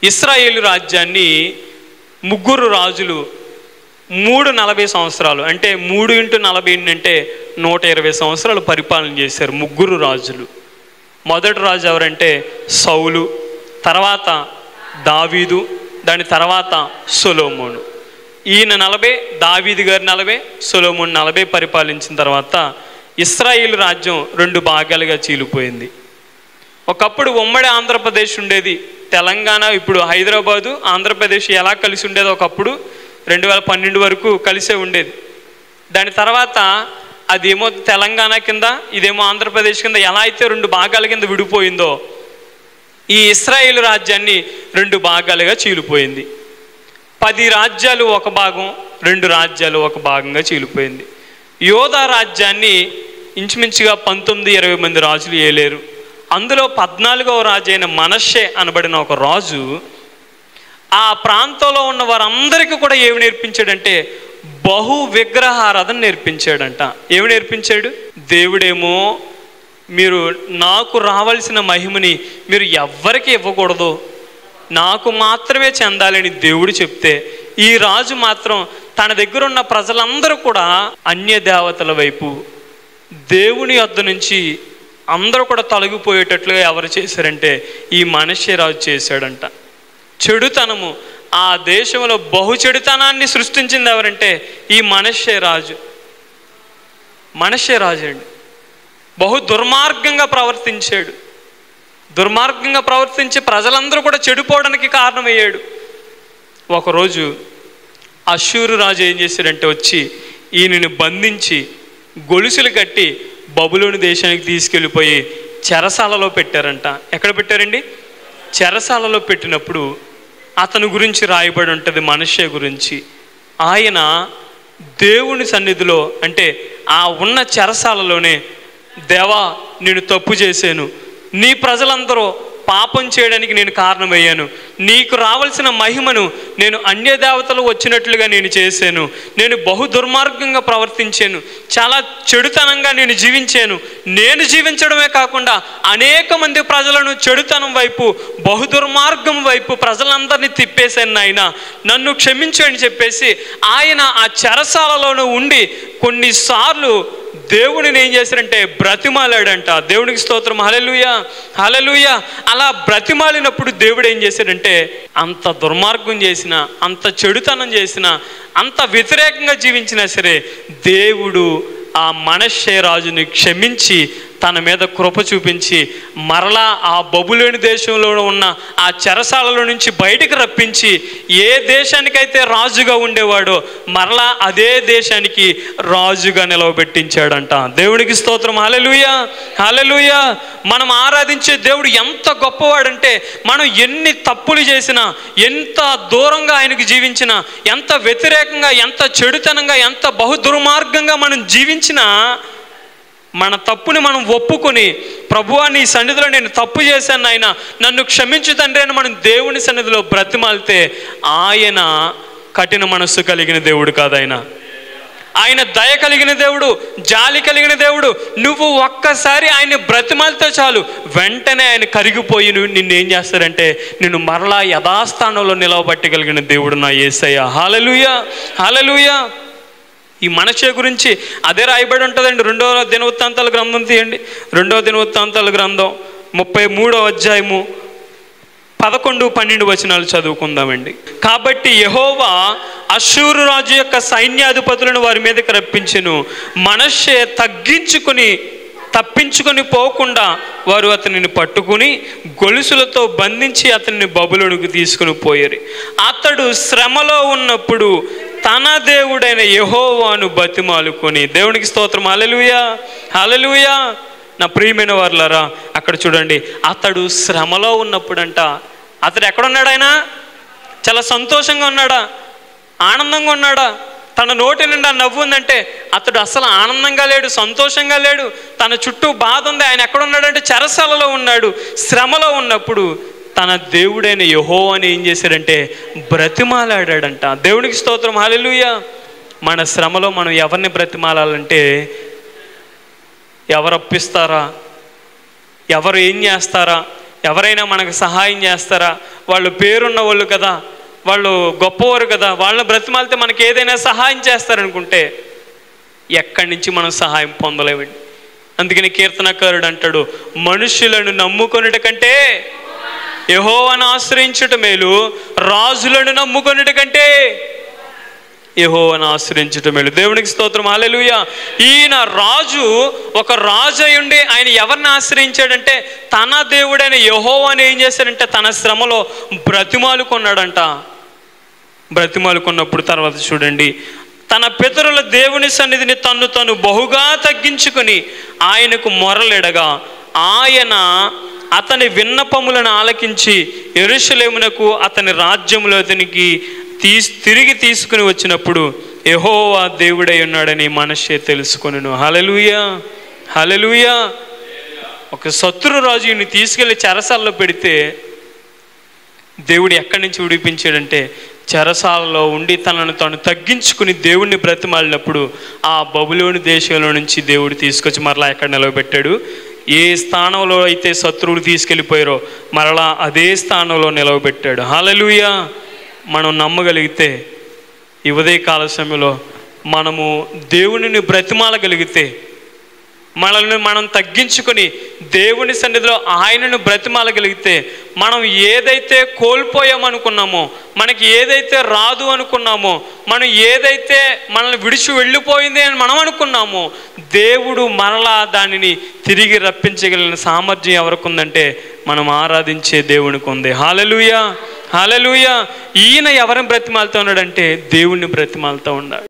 ఇశ్రాయేలు రాజ్యాన్ని ముగ్గురు రాజులు 340 సంవత్సరాలు, అంటే 3 × 40 అంటే 120 సంవత్సరాలు పరిపాలన చేశారు ముగ్గురు రాజులు. మొదటి రాజు ఎవరంటే సౌలు, తర్వాత దావీదు, దాని తర్వాత సొలొమోను. ఈయన 40, దావీదు గారు 40, సొలొమోను 40 పరిపాలించిన తర్వాత ఇశ్రాయేలు రాజ్యం 2 భాగాలుగా చీలిపోయింది. ఒకప్పుడు ఉమ్మడి ఆంధ్రప్రదేశ్ ఉండేది, తెలంగాణ ఇప్పుడు హైదరాబాదు ఆంధ్రప్రదేశ్ ఎలా కలిసి ఉండేదో ఒకప్పుడు 2012 వరకు కలిసే ఉండేది. దాని తర్వాత అదేమో తెలంగాణ కింద, ఇదేమో ఆంధ్రప్రదేశ్ కింద ఎలా అయితే 2 భాగాల కింద విడిపోయిందో ఈ ఇశ్రాయేలు రాజ్యాన్ని 2 భాగాలుగా చీలిపోయింది. 10 రాజ్యాలు ఒక భాగం, 2 రాజ్యాలు ఒక భాగంగా చీలిపోయింది. యోధా రాజ్యాన్ని ఇంచుమించుగా 19-20 మంది రాజులు ఏలేరు. అందులో 14వ రాజు అయిన మనష్షే అనబడిన ఒక రాజు ఆ ప్రాంతంలో ఉన్న వారందరికీ కూడా ఏమి నేర్పించాడంటే బహు విగ్రహారాధన నేర్పించాడంట. ఏమి నేర్పించాడు? దేవుడేమో మీరు నాకు రావాల్సిన మహిమని మీరు ఎవ్వరికి ఇవ్వకూడదు, నాకు మాత్రమే చెందాలని దేవుడు చెప్తే ఈ రాజు మాత్రం తన దగ్గర ఉన్న ప్రజలందరూ కూడా అన్య దేవతల వైపు, దేవుని యొద్ద నుంచి అందరూ కూడా తొలగిపోయేటట్లుగా ఎవరు చేశారంటే ఈ మనష్షే రాజు చేశాడంట. చెడుతనము, ఆ దేశంలో బహు చెడుతనాన్ని సృష్టించింది ఎవరంటే ఈ మనష్షే రాజు. మనష్షే రాజు అండి బహు దుర్మార్గంగా ప్రవర్తించాడు. దుర్మార్గంగా ప్రవర్తించి ప్రజలందరూ కూడా చెడిపోవడానికి కారణమయ్యాడు. ఒకరోజు అష్షూరు రాజు ఏం చేశాడంటే వచ్చి ఈయనని బంధించి గొలుసులు కట్టి బబులోను దేశానికి తీసుకెళ్ళిపోయి చెరసాలలో పెట్టారంట. ఎక్కడ పెట్టారండి? చెరసాలలో పెట్టినప్పుడు అతని గురించి రాయబడి ఉంటుంది, మనష్షే గురించి. ఆయన దేవుని సన్నిధిలో, అంటే ఆ ఉన్న చెరసాలలోనే, దేవా నేను తప్పు చేశాను, నీ ప్రజలందరూ పాపం చేయడానికి నేను కారణమయ్యాను, నీకు రావాల్సిన మహిమను నేను అన్య దేవతలు వచ్చినట్లుగా నేను చేశాను, నేను బహు దుర్మార్గంగా ప్రవర్తించాను, చాలా చెడుతనంగా నేను జీవించాను, నేను జీవించడమే కాకుండా అనేక మంది ప్రజలను చెడుతనం వైపు, బహు దుర్మార్గం వైపు ప్రజలందరినీ తిప్పేశాను నాయన, నన్ను క్షమించు అని చెప్పేసి ఆయన ఆ చెరసాలలోనూ ఉండి కొన్నిసార్లు దేవుడిని ఏం చేశారంటే బ్రతిమాలాడంట. దేవునికి స్తోత్రం, హల్లెలూయా హల్లెలూయా. అలా బ్రతిమాలినప్పుడు దేవుడు ఏం చేశాడంటే అంత దుర్మార్గం చేసినా, అంత చెడుతనం చేసినా, అంత వ్యతిరేకంగా జీవించినా సరే దేవుడు ఆ మనష్షే రాజుని క్షమించి తన మీద కృప చూపించి మరలా ఆ బబులోను దేశంలో ఉన్న ఆ చెరసాలలో నుంచి బయటికి రప్పించి ఏ దేశానికైతే రాజుగా ఉండేవాడో మరలా అదే దేశానికి రాజుగా నిలవబెట్టించాడంట. దేవునికి స్తోత్రం, హల్లెలూయా హల్లెలూయా. మనం ఆరాధించే దేవుడు ఎంత గొప్పవాడంటే మనం ఎన్ని తప్పులు చేసినా, ఎంత దూరంగా ఆయనకు జీవించినా, ఎంత వ్యతిరేకంగా, ఎంత చెడుతనంగా, ఎంత బహు దుర్మార్గంగా మనం జీవించినా మన తప్పుని మనం ఒప్పుకొని, ప్రభువా నీ సన్నిధిలో నేను తప్పు చేశాను నాయన, నన్ను క్షమించు తండ్రి అని మనం దేవుని సన్నిధిలో బ్రతిమాలితే ఆయన కఠిన మనస్సు కలిగిన దేవుడు కాదు. ఆయన దయ కలిగిన దేవుడు, జాలి కలిగిన దేవుడు. నువ్వు ఒక్కసారి ఆయన్ని బ్రతిమాలితే చాలు, వెంటనే ఆయన కరిగిపోయి నిన్నేం చేస్తారంటే నిన్ను మరలా యథాస్థానంలో నిలవబట్టగలిగిన దేవుడు నా యేసయ్య. హల్లెలూయా హల్లెలూయా. ఈ మనష్షే గురించి అదే రాయబడి ఉంటుందండి. 2వ దినవృత్తాంతాల గ్రంథం తీయండి. 2వ దినవృత్తాంతాల గ్రంథం 33వ అధ్యాయము 11-12 వచనాలు చదువుకుందామండి. కాబట్టి యెహోవా అష్షూరు రాజు యొక్క సైన్యాధిపతులను వారి మీదకి రప్పించెను. మనష్షే తప్పించుకొని పోకుండా వారు అతనిని పట్టుకుని గొలుసులతో బంధించి అతన్ని బబులోనుకు తీసుకుని పోయారు. అతడు శ్రమలో ఉన్నప్పుడు తన దేవుడైన యెహోవాను బతిమాలుకొని, దేవునికి స్తోత్రం, హల్లెలూయా హల్లెలూయా. నా ప్రియమైన వారులారా, అక్కడ చూడండి, అతడు శ్రమలో ఉన్నప్పుడంట. అతడు ఎక్కడున్నాడు? ఆయన చాలా సంతోషంగా ఉన్నాడా? ఆనందంగా ఉన్నాడా? తన నోటి నిండా నవ్వు ఉందంటే అతడు అసలు ఆనందంగా లేడు, సంతోషంగా లేడు. తన చుట్టూ బాధ ఉంది. ఆయన ఎక్కడున్నాడంటే చెరసాలలో ఉన్నాడు. శ్రమలో ఉన్నప్పుడు తన దేవుడైన యెహోవాని ఏం చేశాడంటే బ్రతిమాలాడాడంట. దేవునికి స్తోత్రం, హల్లెలూయా. మన శ్రమలో మనం ఎవరిని బ్రతిమాలాలంటే, ఎవరు అప్పిస్తారా, ఎవరు ఏం చేస్తారా, ఎవరైనా మనకు సహాయం చేస్తారా? వాళ్ళు పేరున్న వాళ్ళు కదా, వాళ్ళు గొప్పవారు కదా, వాళ్ళని బ్రతిమాలితే మనకి ఏదైనా సహాయం చేస్తారనుకుంటే ఎక్కడి నుంచి మనం సహాయం పొందలేమండి. అందుకని కీర్తనకారుడు అంటాడు, మనుషులను నమ్ముకొనుట కంటే యెహోవాను ఆశ్రయించుట మేలు, రాజులను నమ్ముకొనుట కంటే యెహోవాను ఆశ్రయించుట మేలు. దేవునికి స్తోత్రం, హల్లెలూయా. ఈయన రాజు, ఒక రాజు అయి ఉండి ఆయన ఎవరిని ఆశ్రయించాడంటే తన దేవుడైన యెహోవాను ఏం చేశాడంటే తన శ్రమలో బ్రతిమాలుకున్నాడంట. బ్రతిమాలుకున్నప్పుడు తర్వాత చూడండి, తన పితరుల దేవుని సన్నిధిని తను బహుగా తగ్గించుకొని ఆయనకు మొరలెడగా ఆయన అతని విన్నపములను ఆలకించి యెరూషలేమునకు అతని రాజ్యములో అతనికి తిరిగి తీసుకుని వచ్చినప్పుడు యెహోవా దేవుడై ఉన్నాడని మనష్షే తెలుసుకొనెను. హల్లెలూయా, హల్లెలూయా. ఒక శత్రు రాజు ఈయన్ని తీసుకెళ్ళి చెరసాలలో పెడితే దేవుడు ఎక్కడి నుంచి విడిపించాడంటే చెరసాలలో ఉండి తనను తాను తగ్గించుకుని దేవుణ్ణి బ్రతిమాలినప్పుడు ఆ బబులోను దేశంలో నుంచి దేవుడు తీసుకొచ్చి మరలా ఎక్కడ నిలవబెట్టాడు? ఏ స్థానంలో అయితే శత్రువులు తీసుకెళ్ళిపోయారో మరలా అదే స్థానంలో నిలవబెట్టాడు. హల్లెలూయా. మనం నమ్మగలిగితే ఈ ఉదయకాల సమయంలో మనము దేవునిని బ్రతిమాలగలిగితే, మనల్ని మనం తగ్గించుకొని దేవుని సన్నిధిలో ఆయనను బ్రతిమాలగలిగితే, మనం ఏదైతే కోల్పోయామనుకున్నామో, మనకి ఏదైతే రాదు అనుకున్నామో, మనం ఏదైతే మనల్ని విడిచి వెళ్ళిపోయింది అని మనం అనుకున్నామో, దేవుడు మరలా దానిని తిరిగి రప్పించగలిగిన సామర్థ్యం ఎవరికి ఉందంటే మనం ఆరాధించే దేవునికి ఉంది. హల్లెలూయా, హల్లెలూయా. ఈయన ఎవరిని బ్రతిమాలుతూ ఉన్నాడంటే దేవుణ్ణి బ్రతిమాలుతూ ఉన్నాడు.